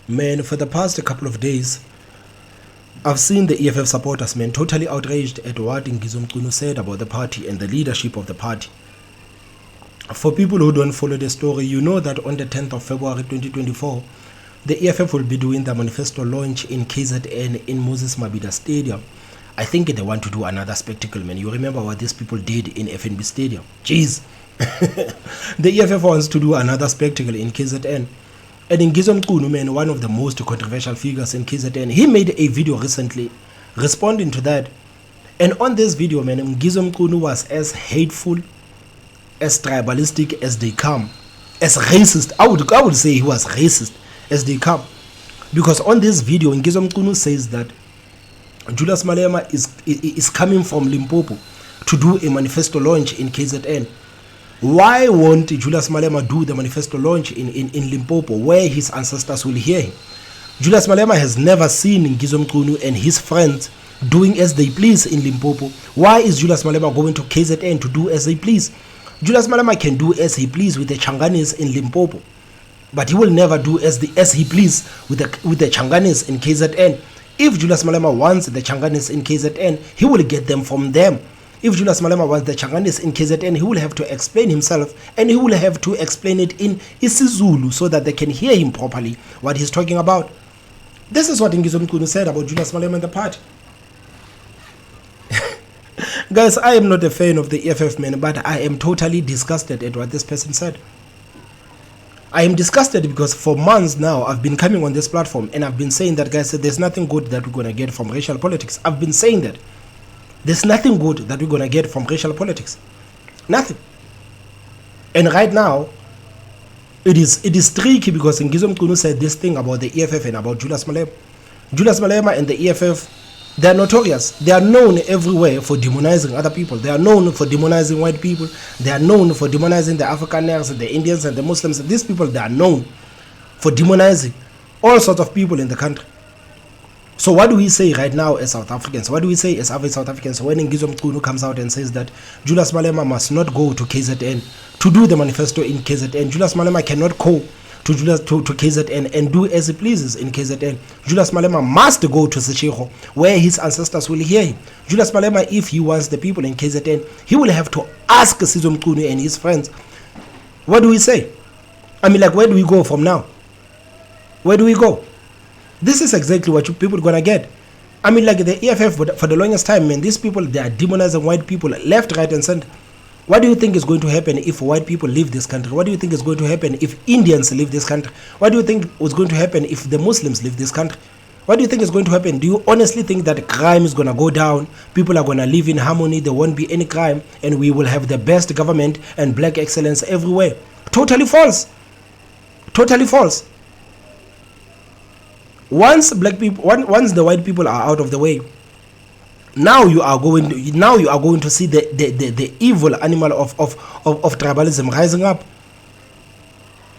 Man, for the past couple of days, I've seen the EFF supporters, man, totally outraged at what Ngizwe said about the party and the leadership of the party. For people who don't follow the story, you know that on the 10th of February 2024, the EFF will be doing the manifesto launch in KZN in Moses Mabhida Stadium. I think they want to do another spectacle, man. You remember what these people did in FNB Stadium? Jeez. The EFF wants to do another spectacle in KZN. And Ngizwe, man, one of the most controversial figures in KZN, he made a video recently responding to that. And on this video, man, Ngizwe was as hateful, as tribalistic as they come, as racist. I would say he was racist as they come. Because on this video, Ngizwe says that Julius Malema is coming from Limpopo to do a manifesto launch in KZN. Why won't Julius Malema do the manifesto launch in Limpopo, where his ancestors will hear him? Julius Malema has never seen Ngizwe and his friends doing as they please in Limpopo. Why is Julius Malema going to KZN to do as they please? Julius Malema can do as he please with the Changanis in Limpopo, but he will never do as he please with the Changanis in KZN. If Julius Malema wants the Changanis in KZN, he will get them from them. If Julius Malema wants the Changanis in KZN, he will have to explain himself, and he will have to explain it in isiZulu so that they can hear him properly, what he's talking about. This is what Ngizwe said about Julius Malema and the party. Guys, I am not a fan of the EFF, man, but I am totally disgusted at what this person said. I am disgusted because for months now, I've been coming on this platform and I've been saying that, guys, there's nothing good that we're going to get from racial politics. I've been saying that. There's nothing good that we're going to get from racial politics. Nothing. And right now, it is tricky because Ngizwe said this thing about the EFF and about Julius Malema. Julius Malema and the EFF, they are notorious. They are known everywhere for demonizing other people. They are known for demonizing white people. They are known for demonizing the Afrikaners, the Indians, and the Muslims. These people, they are known for demonizing all sorts of people in the country. So what do we say right now as South Africans? What do we say as average South Africans when Ngizwe comes out and says that Julius Malema must not go to KZN to do the manifesto in KZN? Julius Malema cannot go to KZN and do as he pleases in KZN. Julius Malema must go to Seshego, where his ancestors will hear him. Julius Malema, if he wants the people in KZN, he will have to ask Ngizwe and his friends. What do we say? I mean, like, where do we go from now? Where do we go? This is exactly what people are going to get. I mean, like the EFF, for the longest time, man, these people, they are demonizing white people left, right, and center. What do you think is going to happen if white people leave this country? What do you think is going to happen if Indians leave this country? What do you think is going to happen if the Muslims leave this country? What do you think is going to happen? Do you honestly think that crime is going to go down? People are going to live in harmony. There won't be any crime. And we will have the best government and black excellence everywhere. Totally false. Totally false. Once the white people are out of the way, now you are going to see the evil animal of tribalism rising up.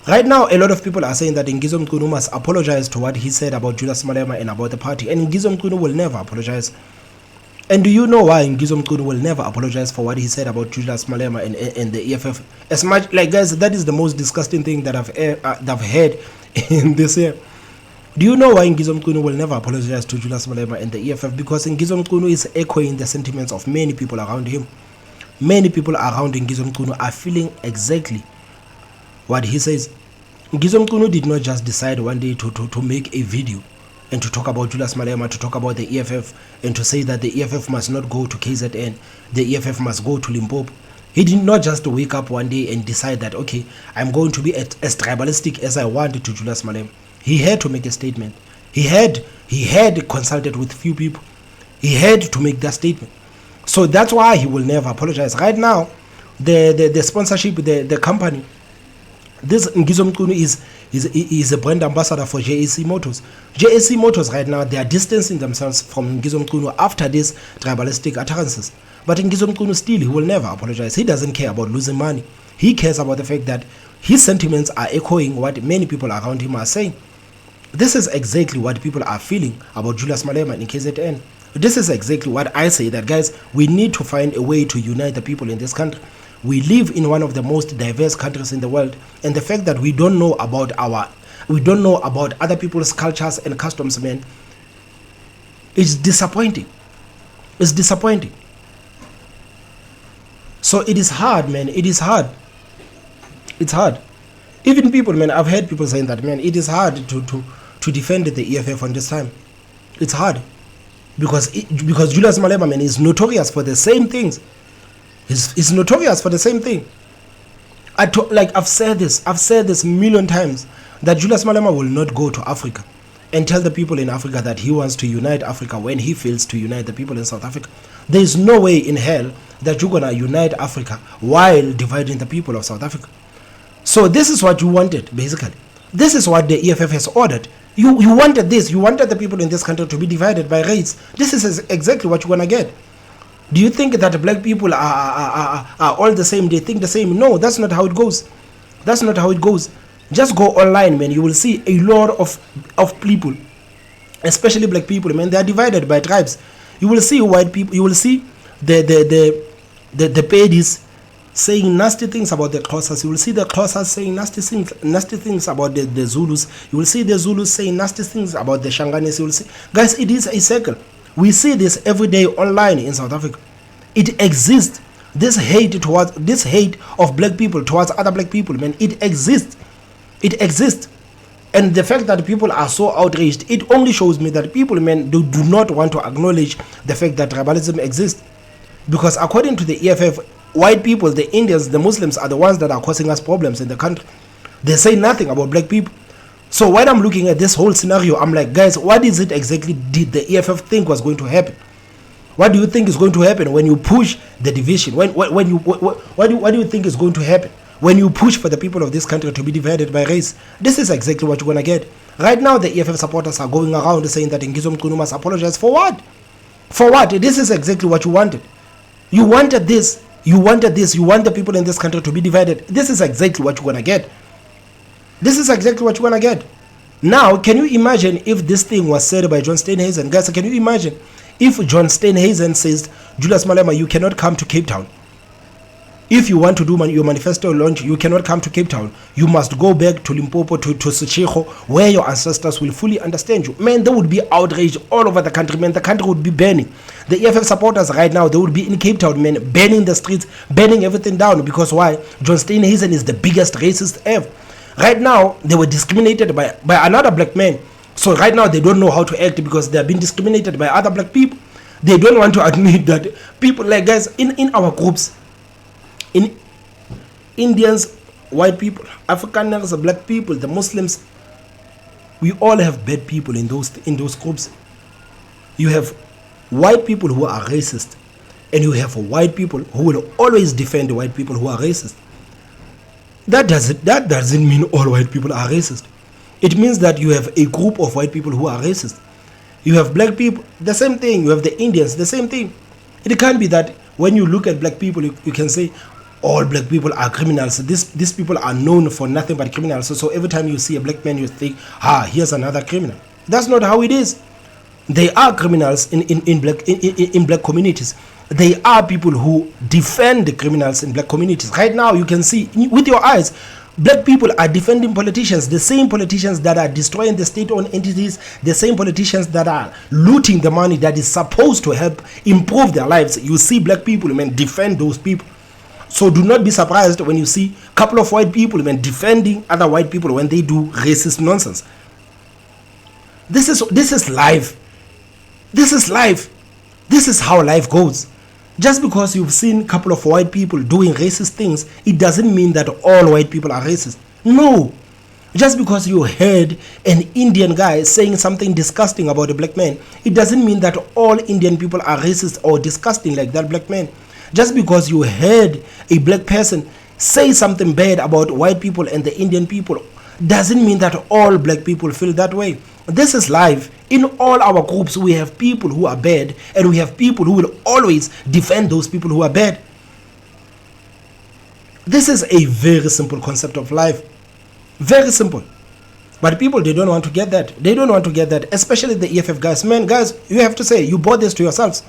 Right now, a lot of people are saying that Ngizwe must apologize to what he said about Julius Malema and about the party, and Ngizwe will never apologize. And do you know why Ngizwe will never apologize for what he said about Julius Malema and the EFF? As much, like, guys, that is the most disgusting thing that I've heard in this year. Do you know why Ngizwe will never apologize to Julius Malema and the EFF? Because Ngizwe is echoing the sentiments of many people around him. Many people around Ngizwe are feeling exactly what he says. Ngizwe did not just decide one day to make a video and to talk about Julius Malema, to talk about the EFF, and to say that the EFF must not go to KZN, the EFF must go to Limpopo. He did not just wake up one day and decide that, okay, I'm going to be as tribalistic as I wanted to Julius Malema. He had to make a statement. He had consulted with few people. He had to make that statement. So that's why he will never apologize. Right now, the sponsorship, the company, this Ngizwe is a brand ambassador for JAC Motors. JAC Motors right now, they are distancing themselves from Ngizwe after these tribalistic utterances. But Ngizwe still, he will never apologize. He doesn't care about losing money. He cares about the fact that his sentiments are echoing what many people around him are saying. This is exactly what people are feeling about Julius Malema in KZN. This is exactly what I say, that, guys, we need to find a way to unite the people in this country. We live in one of the most diverse countries in the world, and the fact that we don't know about We don't know about other people's cultures and customs, man. It's disappointing. It's disappointing. So it is hard, man. It is hard. It's hard. Even people, man, I've heard people saying that, man, it is hard to defend the EFF on this time. It's hard. Because Julius Malema, man, is notorious for the same things. He's notorious for the same thing. I've said this a million times, that Julius Malema will not go to Africa and tell the people in Africa that he wants to unite Africa when he fails to unite the people in South Africa. There is no way in hell that you're going to unite Africa while dividing the people of South Africa. So this is what you wanted, basically. This is what the EFF has ordered. You wanted this. You wanted the people in this country to be divided by race. This is exactly what you're going to get. Do you think that black people are all the same? They think the same? No, that's not how it goes. That's not how it goes. Just go online, man. You will see a lot of people, especially black people, man. They are divided by tribes. You will see white people. You will see the Pedis saying nasty things about the Xhosas. You will see the Xhosas saying nasty things about the Zulus. You will see the Zulus saying nasty things about the Shanganis. You will see, guys, it is a circle. We see this every day online in South Africa. It exists. This hate of black people towards other black people, man. It exists. It exists. And the fact that people are so outraged, it only shows me that people, man, do not want to acknowledge the fact that tribalism exists. Because according to the EFF, white people, the Indians, the Muslims are the ones that are causing us problems in the country. They say nothing about black people. So when I'm looking at this whole scenario, I'm like, guys, what is it exactly did the EFF think was going to happen? What do you think is going to happen when you push the division? What do you think is going to happen when you push for the people of this country to be divided by race? This is exactly what you're going to get. Right now, the EFF supporters are going around saying that Ngizwe Mchunu must apologize. For what? For what? This is exactly what you wanted. You wanted this. You wanted this. You want the people in this country to be divided. This is exactly what you're going to get. This is exactly what you're going to get. Now, can you imagine if this thing was said by John Steenhuisen? Guys, can you imagine if John Steenhuisen says, Julius Malema, you cannot come to Cape Town. If you want to do your manifesto launch, you cannot come to Cape Town. You must go back to Limpopo, to Sechego, where your ancestors will fully understand you. Man, there would be outrage all over the country, man. The country would be burning. The EFF supporters right now, they would be in Cape Town, man, burning the streets, burning everything down. Because why? John Steenhuisen is the biggest racist ever. Right now, they were discriminated by another black man. So right now, they don't know how to act because they have been discriminated by other black people. They don't want to admit that people, like, guys, in our groups, in Indians, white people, Afrikaners, black people, the Muslims, we all have bad people in those groups. You have white people who are racist, and you have white people who will always defend the white people who are racist. That doesn't mean all white people are racist. It means that you have a group of white people who are racist. You have black people, the same thing. You have the Indians, the same thing. It can't be that when you look at black people, you can say all black people are criminals. These people are known for nothing but criminals. So every time you see a black man, you think, here's another criminal. That's not how it is. They are criminals in black communities. They are people who defend the criminals in black communities. Right now, you can see with your eyes, black people are defending politicians, the same politicians that are destroying the state-owned entities, the same politicians that are looting the money that is supposed to help improve their lives. You see black people, man, defend those people. So do not be surprised when you see a couple of white people, man, defending other white people when they do racist nonsense. This is life. This is life. This is how life goes. Just because you've seen a couple of white people doing racist things, it doesn't mean that all white people are racist. No. Just because you heard an Indian guy saying something disgusting about a black man, it doesn't mean that all Indian people are racist or disgusting like that black man. Just because you heard a black person say something bad about white people and the Indian people, doesn't mean that all black people feel that way. This is life. In all our groups, we have people who are bad, and we have people who will always defend those people who are bad. This is a very simple concept of life. Very simple. But people, they don't want to get that. They don't want to get that, especially the EFF guys. Man, guys, you have to say, you brought this to yourselves.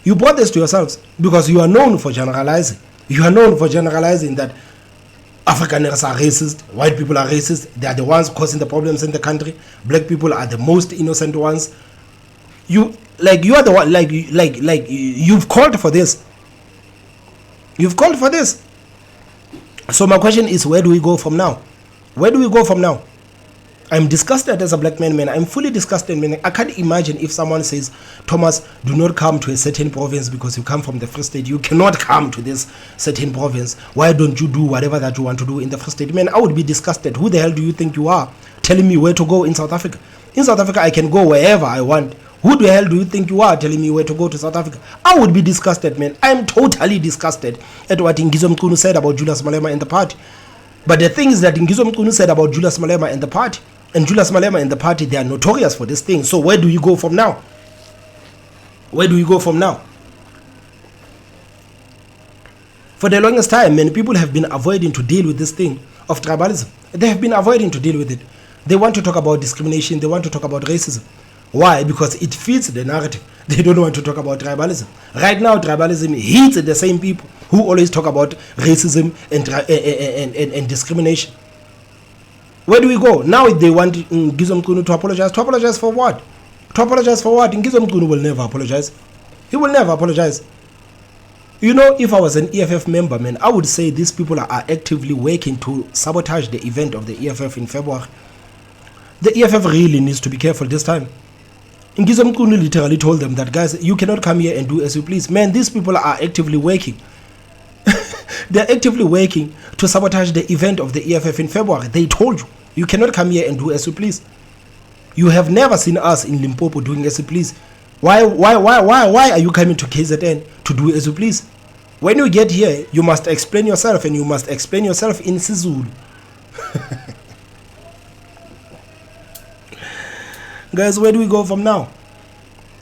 You brought this to yourselves because you are known for generalizing. You are known for generalizing that Afrikaners are racist, white people are racist, they are the ones causing the problems in the country, black people are the most innocent ones. You are the one, you've called for this. You've called for this. So my question is, where do we go from now? Where do we go from now? I'm disgusted as a black man, man. I'm fully disgusted, man. I can't imagine if someone says, Thomas, do not come to a certain province because you come from the Free State. You cannot come to this certain province. Why don't you do whatever that you want to do in the Free State? Man, I would be disgusted. Who the hell do you think you are telling me where to go in South Africa? In South Africa, I can go wherever I want. Who the hell do you think you are telling me where to go to South Africa? I would be disgusted, man. I'm totally disgusted at what Ngizwe Mchunu said about Julius Malema and the party. But the thing is that Ngizwe Mchunu said about Julius Malema and the party, and Julius Malema and the party, they are notorious for this thing. So where do you go from now? Where do we go from now? For the longest time, many people have been avoiding to deal with this thing of tribalism. They have been avoiding to deal with it. They want to talk about discrimination. They want to talk about racism. Why? Because it fits the narrative. They don't want to talk about tribalism. Right now, tribalism hits the same people who always talk about racism and discrimination. Where do we go? Now they want Ngizwe Mchunu to apologize. To apologize for what? To apologize for what? Ngizwe Mchunu will never apologize. He will never apologize. You know, if I was an EFF member, man, I would say these people are actively working to sabotage the event of the EFF in February. The EFF really needs to be careful this time. Ngizwe Mchunu literally told them that, guys, you cannot come here and do as you please. Man, these people are actively working. They're actively working to sabotage the event of the EFF in February. They told you, you cannot come here and do as you please. You have never seen us in Limpopo doing as you please. Why are you coming to KZN to do as you please? When you get here, you must explain yourself, and you must explain yourself in Sizulu. Guys, where do we go from now?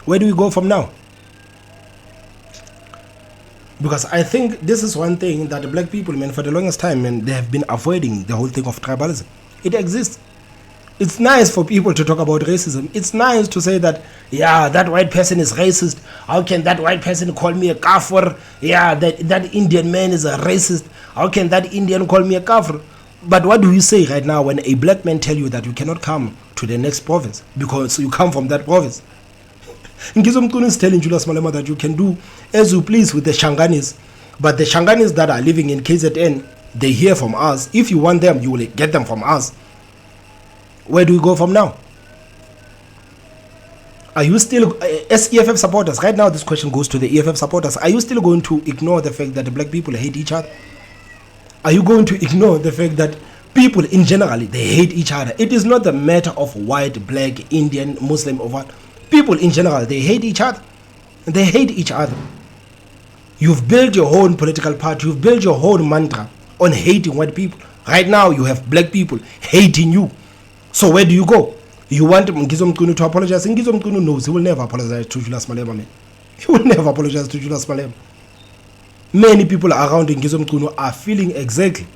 Where do we go from now? Because I think this is one thing that the black people, man, for the longest time, man, they have been avoiding the whole thing of tribalism. It exists. It's nice for people to talk about racism. It's nice to say that, yeah, that white person is racist. How can that white person call me a kafir? Yeah, that Indian man is a racist. How can that Indian call me a kafir? But what do you say right now when a black man tell you that you cannot come to the next province because you come from that province? Ngizwe Mchunu is telling Julius Malema that you can do as you please with the Shanganis, but the Shanganis that are living in KZN, they hear from us. If you want them, you will get them from us. Where do we go from now? Are you still, as EFF supporters, right now this question goes to the EFF supporters, are you still going to ignore the fact that the black people hate each other? Are you going to ignore the fact that people in general, they hate each other? It is not the matter of white, black, Indian, Muslim, or what. People in general, they hate each other. They hate each other. You've built your own political party. You've built your own mantra on hating white people. Right now, you have black people hating you. So where do you go? You want Ngizwe Mchunu to apologize? Ngizwe Mchunu knows he will never apologize to Julius Malema, man. He will never apologize to Julius Malema. Many people around Ngizwe Mchunu are feeling exactly.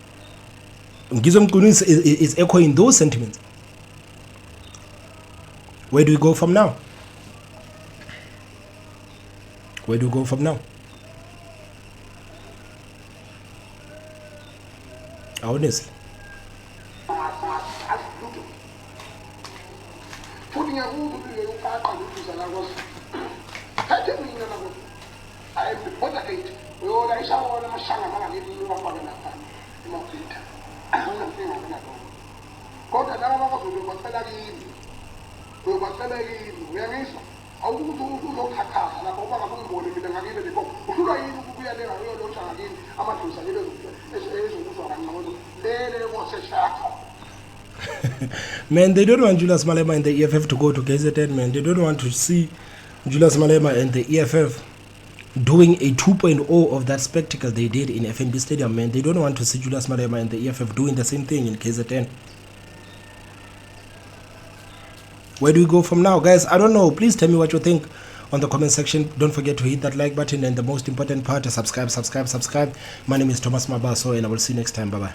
Ngizwe Mchunu is echoing those sentiments. Where do we go from now? Where do we go from now? Honestly. Man, they don't want Julius Malema and the EFF to go to KZN, man. They don't want to see Julius Malema and the EFF doing a 2.0 of that spectacle they did in FNB Stadium, man. They don't want to see Julius Malema and the EFF doing the same thing in KZN. Where do we go from now, guys? I don't know. Please tell me what you think on the comment section. Don't forget to hit that like button, and the most important part is subscribe. My name is Thomas Mabaso, and I will see you next time. Bye-bye.